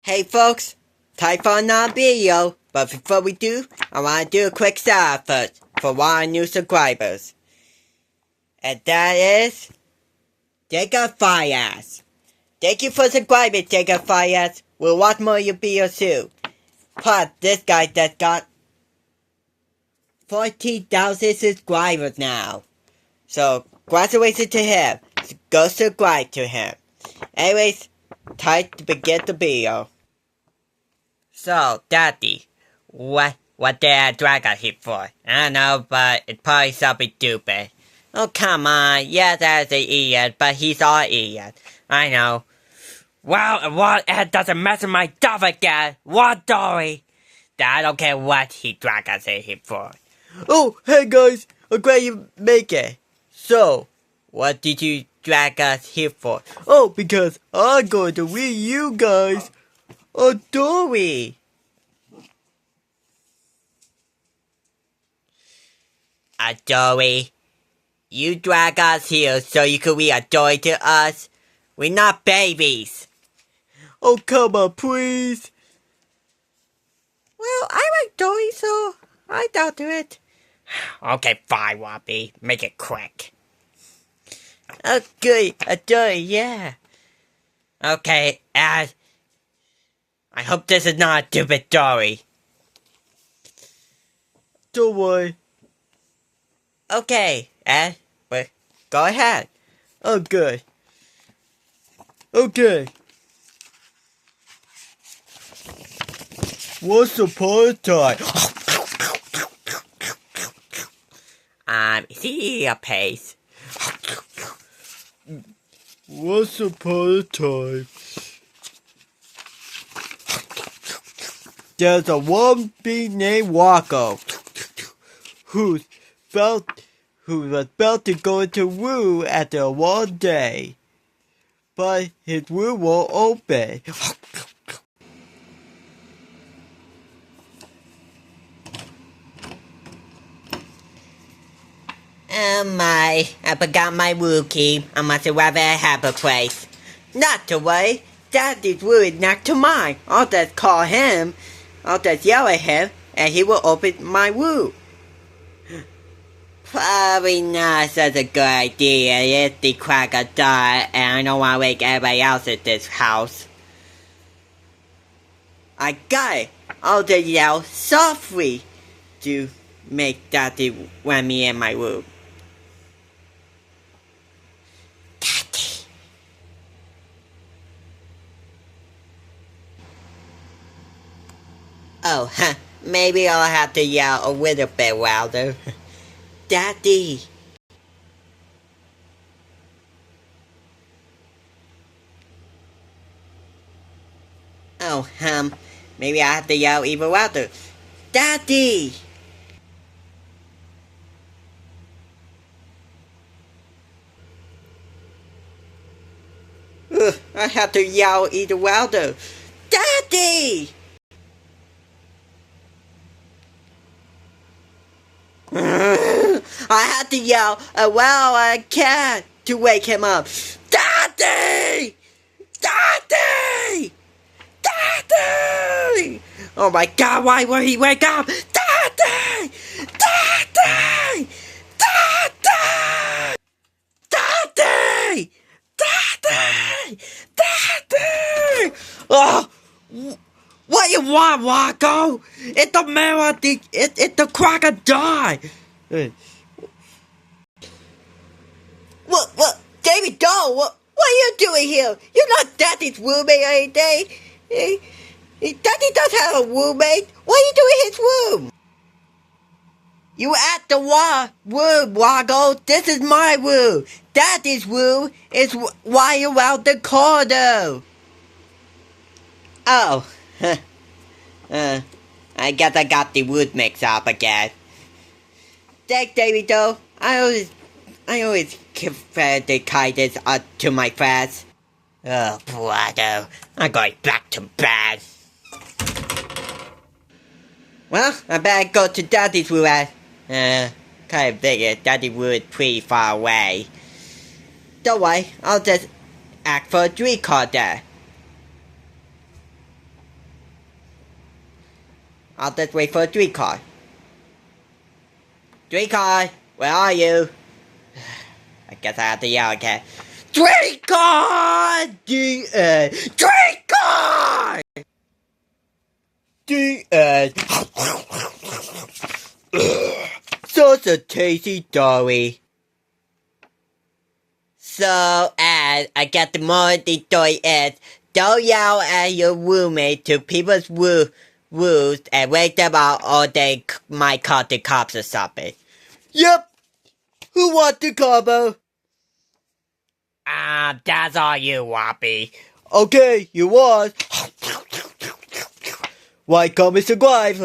Hey folks, time for another video, but before we do, I want to do a quick shout out first for one of our new subscribers. And that is Jacob Fireass. Thank you for subscribing, Jacob Fireass. We'll watch more of your videos soon. Plus, this guy just got 14,000 subscribers now. So, congratulations to him. Go subscribe to him. Anyways, time to begin the video. So, Daddy, what did I drag out here for? I don't know, but it's probably something stupid. Oh, come on. Yeah, that's an idiot, but he's all idiot. I know. Well, what doesn't mess with my stuff again? What, Dory? I don't care what he dragged us in here for. Oh, hey guys, I'm glad you make it. So, what did you drag us here for? Oh, because I'm going to win you guys a Dory. A Dory? You drag us here so you could be a Dory to us? We're not babies. Oh, come on, please. Well, I like Dory, so I'll do it. Okay, fine, Whoppy. Make it quick. Oh, good. A Dory, yeah. Okay, I hope this is not a stupid Dory. Don't worry. Okay, but go ahead. Oh, good. Okay. Once upon a time. See a pace. Once upon a time, there's a one bee named Rocko who was about to go into woo after one day, but his woo won't open. Oh my, I forgot my woo key. I must have rather have a place. Not to worry, Daddy's woo is next to mine. I'll just call him, I'll just yell at him, and he will open my woo. Probably not such a good idea. It's the crack of dawn, and I don't want to wake everybody else at this house. I got it. I'll just yell softly to make Daddy let me in my woo. Daddy. Oh, maybe I'll have to yell a little bit louder. Daddy. Oh, maybe I have to yell even louder. Daddy! I have to yell even louder. Daddy! I had to yell as well as I can to wake him up. Daddy! Daddy! Daddy! Oh my God, why won't he wake up? Daddy! Daddy! Daddy! Daddy! Daddy! Daddy! Oh! What you want, Rocko? It's the mirror, it's the crocodile! What, David Doe, what are you doing here? You're not Daddy's roommate or anything. Daddy does have a roommate. What are you doing in his room? You at the room, Rocko. This is my room. Daddy's room is right around the corner. Oh. I guess I got the wood mixed up again. Thanks, David Doe. I always compare the kindness to my friends. Oh, brother. I'm going back to bed. Well, I better go to Daddy's room. Kind of figured Daddy's room is pretty far away. Don't worry, I'll just act for a streetcar there. I'll just wait for a streetcar. Streetcar, where are you? I guess I have to yell again. Streetcar! Streetcar! Such a tasty story. So, as I get the more of the story is, don't yell at your roommate to people's rules and wake them up or they might call the cops or something. Yep. Who wants the combo? That's all you, Whoppy. Okay, you want. Why come Mr. Grive?